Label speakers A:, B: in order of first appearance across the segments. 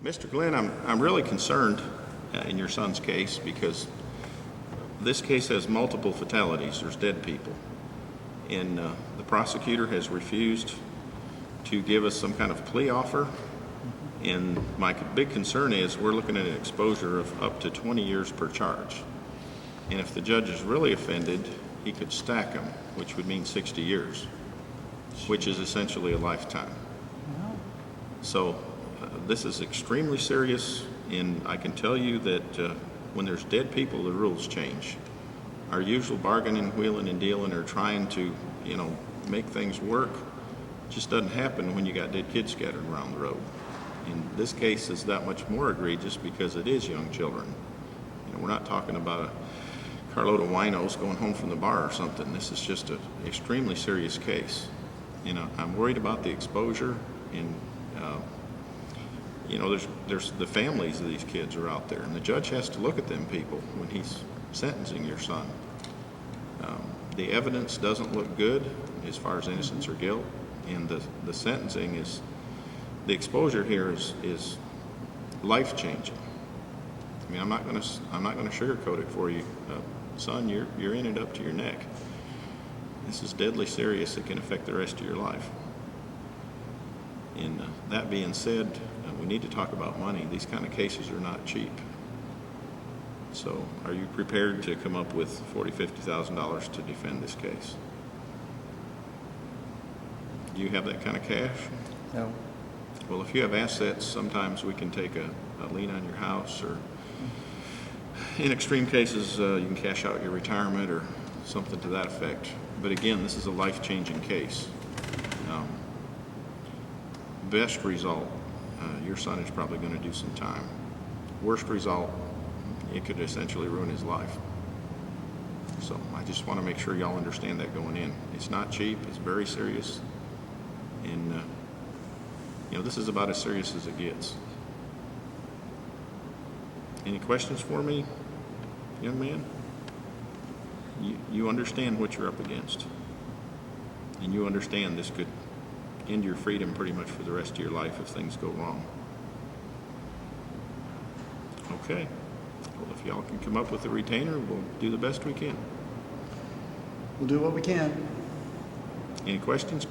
A: Mr. Glenn, I'm really concerned in your son's case because this case has multiple fatalities. There's dead people. And the prosecutor has refused to give us some kind of plea offer. And my big concern is we're looking at an exposure of up to 20 years per charge. And if the judge is really offended, he could stack them, which would mean 60 years, which is essentially a lifetime. So this is extremely serious, and I can tell you that when there's dead people, the rules change. Our usual bargaining, wheeling, and dealing or trying to, make things work just doesn't happen when you got dead kids scattered around the road. And this case is that much more egregious because it is young children. We're not talking about a carload of winos going home from the bar or something. This is just an extremely serious case. I'm worried about the exposure, and there's the families of these kids are out there, and the judge has to look at them people when he's sentencing your son. The evidence doesn't look good as far as innocence or guilt, and the sentencing is, the exposure here is life changing. I'm not going to sugarcoat it for you, son. You're in it up to your neck. This is deadly serious. It can affect the rest of your life. And that being said, we need to talk about money. These kind of cases are not cheap. So are you prepared to come up with $40,000, $50,000 to defend this case? Do you have that kind of cash?
B: No.
A: Well, if you have assets, sometimes we can take a lien on your house, or in extreme cases, you can cash out your retirement or something to that effect. But again, this is a life-changing case. Best result, your son is probably going to do some time. Worst result, it could essentially ruin his life. So I just want to make sure y'all understand that going in. It's not cheap. It's very serious. And, this is about as serious as it gets. Any questions for me, young man? You understand what you're up against. And you understand this could end your freedom pretty much for the rest of your life if things go wrong. Okay. Well, if y'all can come up with a retainer, we'll do the best we can.
B: We'll do what we can.
A: Any questions?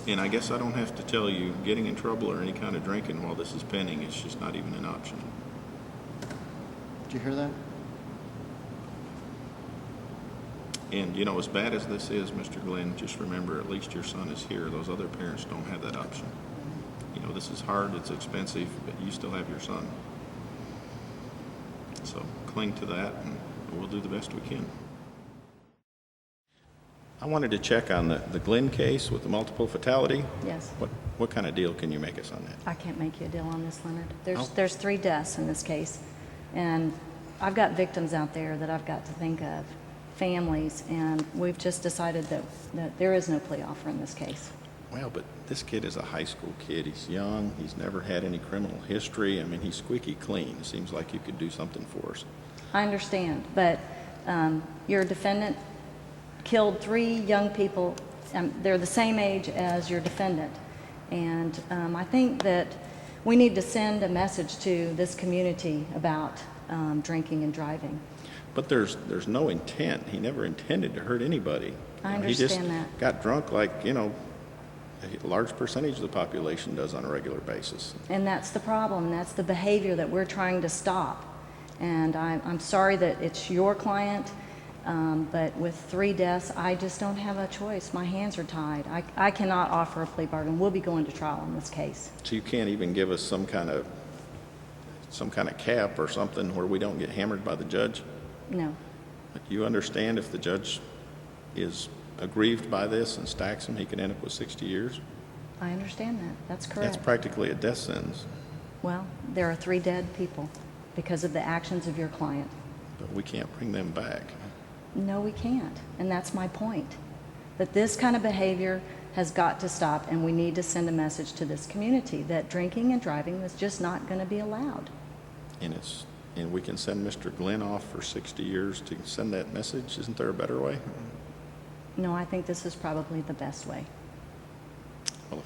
A: And I guess I don't have to tell you, getting in trouble or any kind of drinking while this is pending is just not even an option.
B: Did you hear that?
A: And, as bad as this is, Mr. Glenn, just remember, at least your son is here. Those other parents don't have that option. This is hard, it's expensive, but you still have your son. So cling to that, and we'll do the best we can. I wanted to check on the Glenn case with the multiple fatality.
C: Yes.
A: What kind of deal can you make us on that?
C: I can't make you a deal on this, Leonard. There's 3 deaths in this case, and I've got victims out there that I've got to think of, families, and we've just decided that there is no plea offer in this case.
A: Well, but this kid is a high school kid. He's young. He's never had any criminal history. He's squeaky clean. It seems like you could do something for us.
C: I understand, but your defendant killed 3 young people. They're the same age as your defendant. And I think that we need to send a message to this community about drinking and driving.
A: But there's no intent. He never intended to hurt anybody.
C: I understand
A: he just
C: that.
A: got drunk like, a large percentage of the population does on a regular basis.
C: And that's the problem. That's the behavior that we're trying to stop. And I'm sorry that it's your client, but with 3 deaths, I just don't have a choice. My hands are tied. I cannot offer a plea bargain. We'll be going to trial in this case.
A: So you can't even give us some kind of cap or something where we don't get hammered by the judge?
C: No.
A: But you understand if the judge is aggrieved by this and stacks him, he could end up with 60 years?
C: I understand that. That's correct.
A: That's practically a death sentence.
C: Well, there are 3 dead people because of the actions of your client.
A: But we can't bring them back.
C: No, we can't. And that's my point. That this kind of behavior has got to stop, and we need to send a message to this community that drinking and driving is just not going to be allowed.
A: And we can send Mr. Glenn off for 60 years to send that message? Isn't there a better way?
C: No, I think this is probably the best way.
A: Well,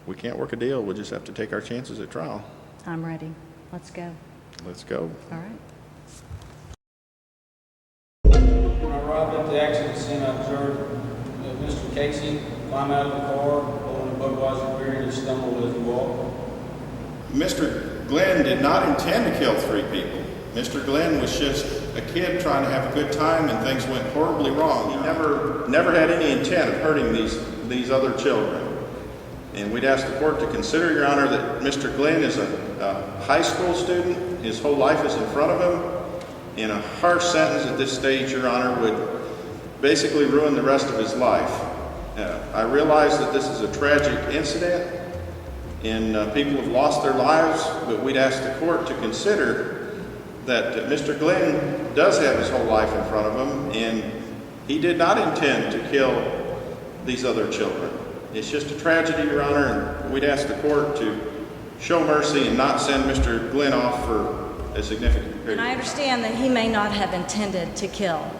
A: we can't work a deal. We'll just have to take our chances at trial.
C: I'm ready. Let's go.
A: Let's go.
C: All right.
D: When I arrived at the accident scene, I observed Mr. Casey climb out of the car, holding a Budweiser beer, and he stumbled as he walked.
A: Mr. Glenn did not intend to kill 3 people. Mr. Glenn was just a kid trying to have a good time, and things went horribly wrong. He never had any intent of hurting these other children. And we'd ask the court to consider, Your Honor, that Mr. Glenn is a high school student. His whole life is in front of him. And a harsh sentence at this stage, Your Honor, would basically ruin the rest of his life. I realize that this is a tragic incident, and people have lost their lives, but we'd ask the court to consider that Mr. Glenn does have his whole life in front of him, and he did not intend to kill these other children. It's just a tragedy, Your Honor, and we'd ask the court to show mercy and not send Mr. Glenn off for a significant period.
C: And I understand that he may not have intended to kill,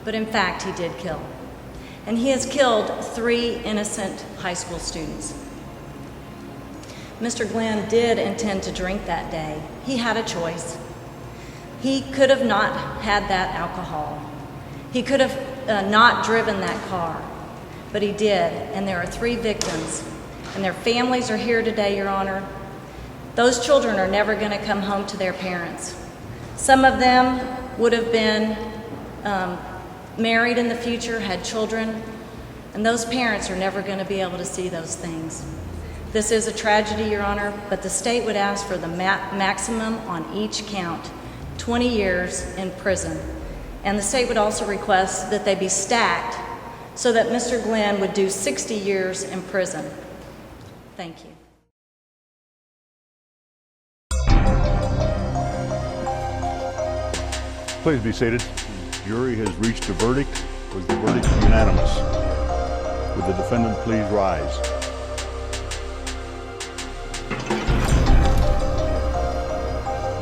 C: but in fact he did kill. And he has killed 3 innocent high school students. Mr. Glenn did intend to drink that day. He had a choice. He could have not had that alcohol. He could have not driven that car, but he did. And there are 3 victims, and their families are here today, Your Honor. Those children are never going to come home to their parents. Some of them would have been married in the future, had children, and those parents are never going to be able to see those things. This is a tragedy, Your Honor, but the state would ask for the maximum on each count, 20 years in prison. And the state would also request that they be stacked so that Mr. Glenn would do 60 years in prison. Thank you.
E: Please be seated. The jury has reached a verdict. Was the verdict unanimous? Would the defendant please rise?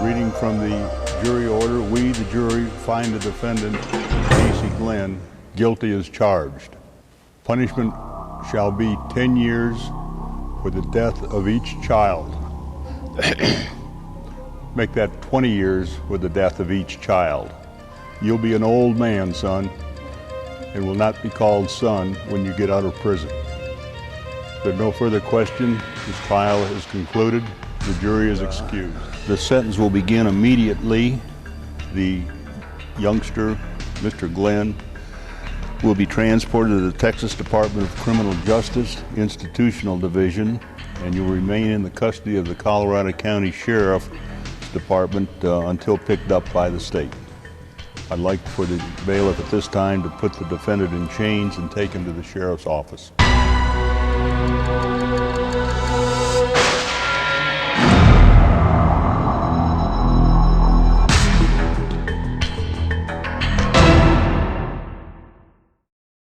E: Reading from the jury order, we, the jury, find the defendant, Casey Glenn, guilty as charged. Punishment shall be 10 years for the death of each child. Make that 20 years with the death of each child. You'll be an old man, son, and will not be called son when you get out of prison. If there are no further questions, this trial is concluded. The jury is excused. The sentence will begin immediately. The youngster, Mr. Glenn, will be transported to the Texas Department of Criminal Justice Institutional Division, and you'll remain in the custody of the Colorado County Sheriff Department until picked up by the state. I'd like for the bailiff at this time to put the defendant in chains and take him to the sheriff's office.